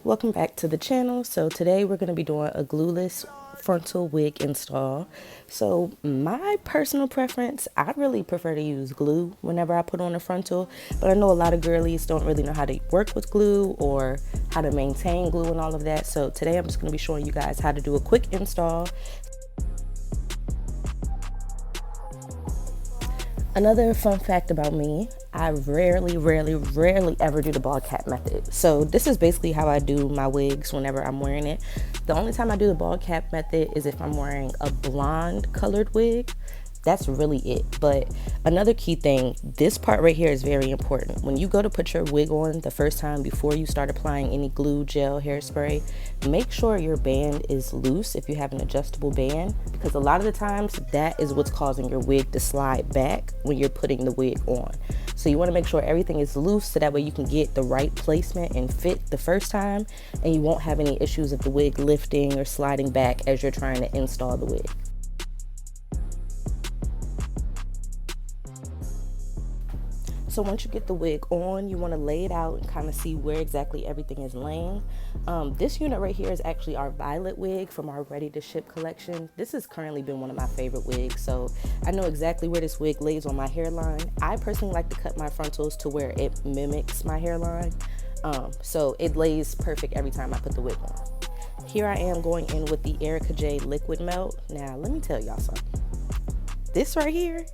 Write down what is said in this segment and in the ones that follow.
Welcome back to the channel. So today we're going to be doing a glueless frontal wig install. So my personal preference, I really prefer to use glue whenever I put on a frontal, but I know a lot of girlies don't really know how to work with glue or how to maintain glue and all of that. So today I'm just going to be showing you guys how to do a quick install. Another fun fact about me, I rarely ever do the ball cap method. So this is basically how I do my wigs whenever I'm wearing it. The only time I do the ball cap method is if I'm wearing a blonde colored wig. That's really it. But another key thing, this part right here is very important. When you go to put your wig on the first time before you start applying any glue, gel, hairspray, make sure your band is loose if you have an adjustable band, because a lot of the times that is what's causing your wig to slide back when you're putting the wig on. So you want to make sure everything is loose so that way you can get the right placement and fit the first time, and you won't have any issues of the wig lifting or sliding back as you're trying to install the wig. So once you get the wig on, you want to lay it out and kind of see where exactly everything is laying. This unit right here is actually our violet wig from our ready to ship collection. This has currently been one of my favorite wigs, so I know exactly where this wig lays on my hairline. I personally like to cut my frontals to where it mimics my hairline, so it lays perfect every time I put the wig on. Here I am going in with the Ericka J liquid melt. Now let me tell y'all something. This right here,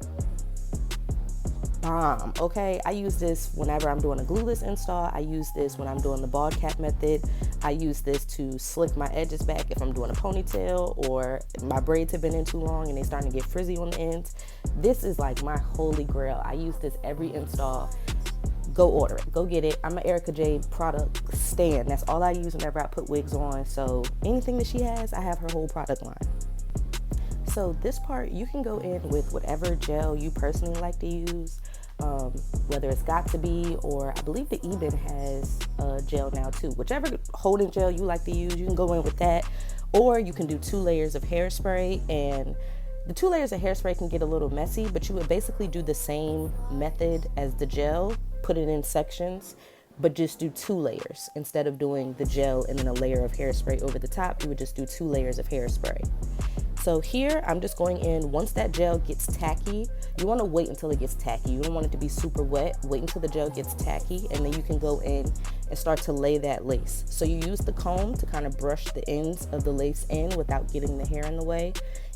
bomb. Okay, I use this whenever I'm doing a glueless install. I use this when I'm doing the ball cap method. I use this to slick my edges back if I'm doing a ponytail or my braids have been in too long and they're starting to get frizzy on the ends. This is like my holy grail. I use this every install. Go order it, go get it. I'm an Ericka J product stan. That's all I use whenever I put wigs on. So anything that she has, I have her whole product line. So this part, you can go in with whatever gel you personally like to use, whether it's Got To Be, or I believe the Eben has a gel now too. Whichever holding gel you like to use, you can go in with that, or you can do 2 layers of hairspray. And the 2 layers of hairspray can get a little messy, but you would basically do the same method as the gel, put it in sections, but just do 2 layers. Instead of doing the gel and then a layer of hairspray over the top, you would just do 2 layers of hairspray. So here, I'm just going in, once that gel gets tacky, you want to wait until it gets tacky. You don't want it to be super wet. Wait until the gel gets tacky, and then you can go in and start to lay that lace. So you use the comb to kind of brush the ends of the lace in without getting the hair in the way.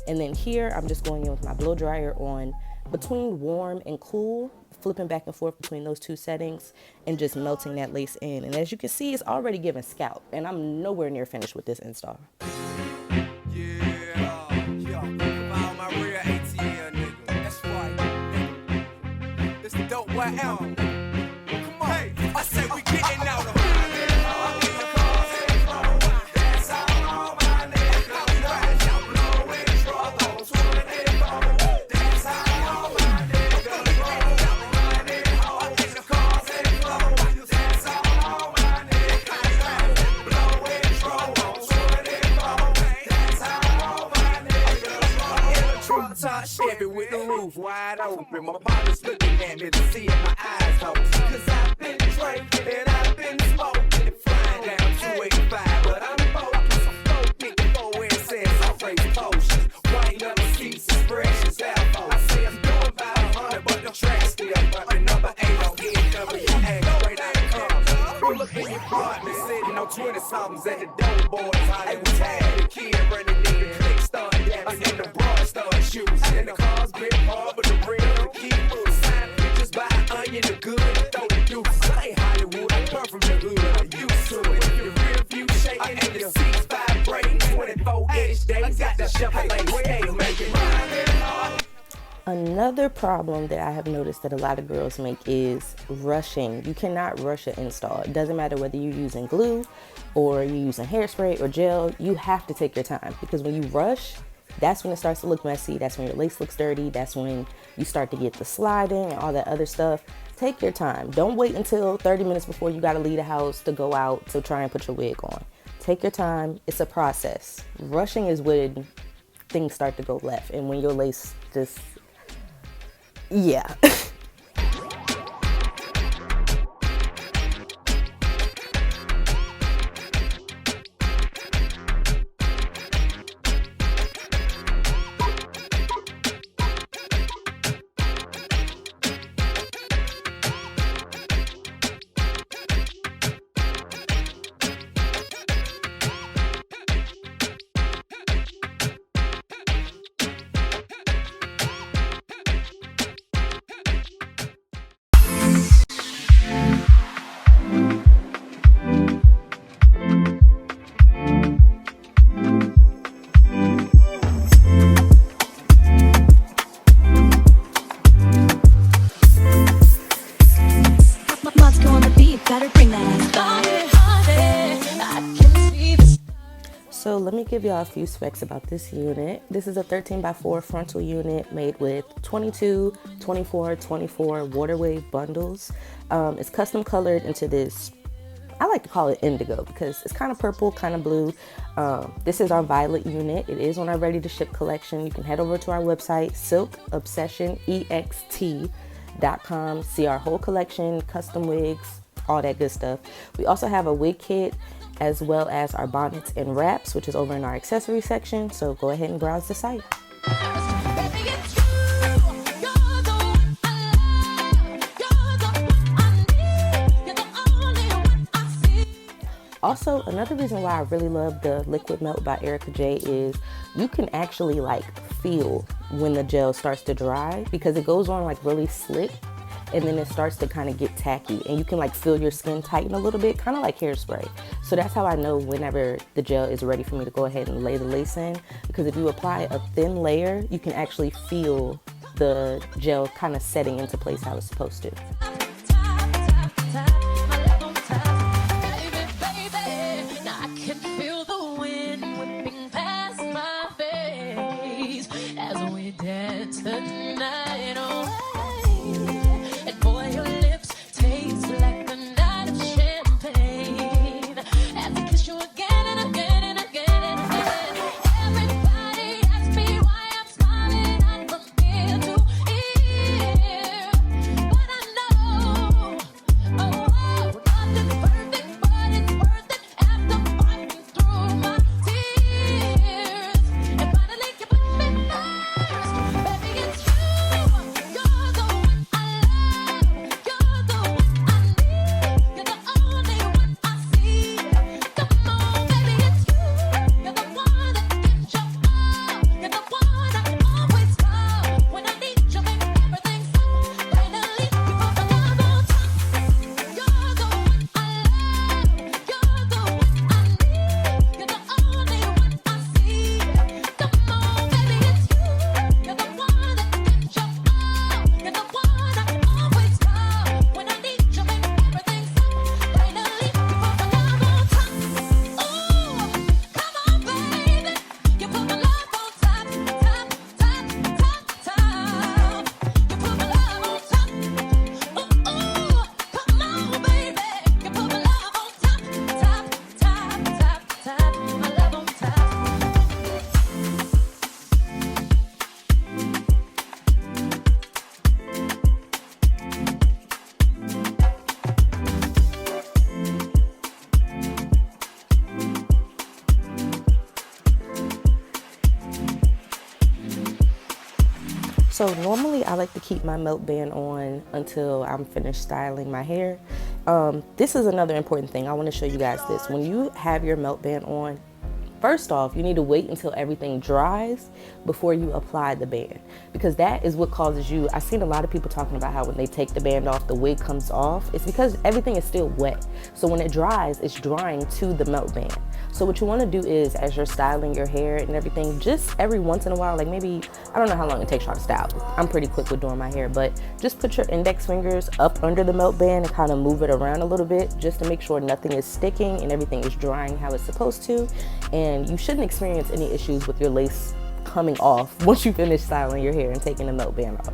And then here, I'm just going in with my blow dryer on between warm and cool, flipping back and forth between those 2 settings and just melting that lace in. And as you can see, it's already giving scalp, and I'm nowhere near finished with this install. Come on, hey, I say we getting out of Chevy with the roof wide open. My partner's looking at me to see if my eyes open. Cause I've been drinking and I've been smoking and flying down 285. But I'm focused, I'm focused. 4 cents, I raise potions. White up seats, expressions, alpha. I say I'm doing about 100, but the track still bumping. Number 8 on NWA, straight out of Compton. Pull up in your apartment, sitting on 20 somethings at the dope boys. I was had the kid running in the click, started dancing in the broad, started shooting. And the cars get hard, but the real the key full of sign. Just buy an onion, the good, and throw the deuces. I ain't Hollywood, I come from the hood, I'm used to it. If your rear view shaking and your seats vibrating, 24-inch days, got the Chevrolet scale making mine. Another problem that I have noticed that a lot of girls make is rushing. You cannot rush an install. It doesn't matter whether you're using glue or you're using hairspray or gel. You have to take your time, because when you rush, that's when it starts to look messy. That's when your lace looks dirty. That's when you start to get the sliding and all that other stuff. Take your time. Don't wait until 30 minutes before you got to leave the house to go out to try and put your wig on. Take your time. It's a process. Rushing is when things start to go left, and when your lace just, yeah. let me give y'all a few specs about this unit. This is a 13x4 frontal unit made with 22, 24, 24 water wave bundles. It's custom colored into this, I like to call it indigo because it's kind of purple, kind of blue. This is our violet unit. It is on our ready to ship collection. You can head over to our website, silkobsessionext.com, see our whole collection, custom wigs, all that good stuff. We also have a wig kit as well as our bonnets and wraps, which is over in our accessory section. So go ahead and browse the site. Also, another reason why I really love the Liquid Melt by Ericka J is you can actually like feel when the gel starts to dry because it goes on like really slick and then it starts to kind of get tacky and you can like feel your skin tighten a little bit, kind of like hairspray. So that's how I know whenever the gel is ready for me to go ahead and lay the lace in, because if you apply a thin layer, you can actually feel the gel kind of setting into place how it's supposed to. So normally I like to keep my melt band on until I'm finished styling my hair. This is another important thing. I want to show you guys this. When you have your melt band on, first off, you need to wait until everything dries before you apply the band, because that is what causes you, I've seen a lot of people talking about how when they take the band off, the wig comes off. It's because everything is still wet. So when it dries, it's drying to the melt band. So what you want to do is, as you're styling your hair and everything, just every once in a while, like maybe, I don't know how long it takes y'all to style. I'm pretty quick with doing my hair, but just put your index fingers up under the melt band and kind of move it around a little bit just to make sure nothing is sticking and everything is drying how it's supposed to. And you shouldn't experience any issues with your lace coming off once you finish styling your hair and taking the melt band off.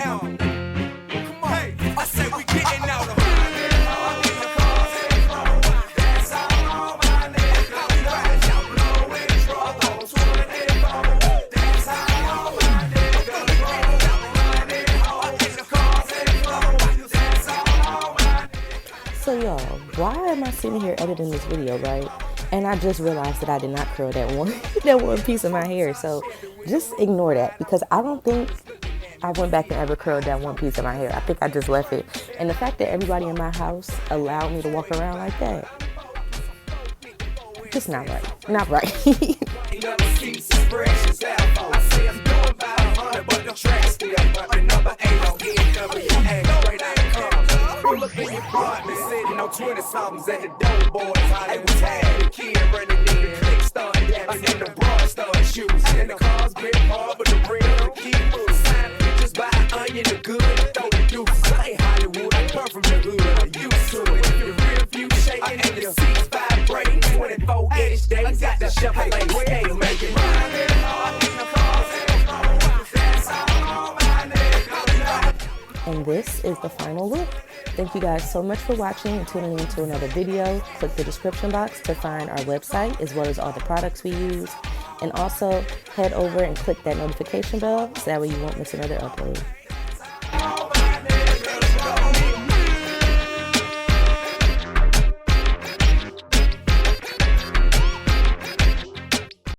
now. Come on. Hey, I said we getting out of So y'all, why am I sitting here editing this video, right? And I just realized that I did not curl that one that one piece of my hair. So just ignore that, because I don't think I went back and ever curled that one piece of my hair. I think I just left it. And the fact that everybody in my house allowed me to walk around like that, just not right. Not right. Look in your apartment, sitting on 20-somethings at the dope boys. How they was had the kid running in, the click started dancing, and the bra started shooting. And the cars been hard, but the real the key was sign. Just buy an onion, the good, and throw the deuce. I ain't Hollywood, I come from the hood, I'm used to it. Your rear view shaking and the seats vibrating. 24-inch days, got the Chevrolet stage making mine. And this is the final look. Thank you guys so much for watching and tuning in to another video. Click the description box to find our website as well as all the products we use. And also head over and click that notification bell so that way you won't miss another upload.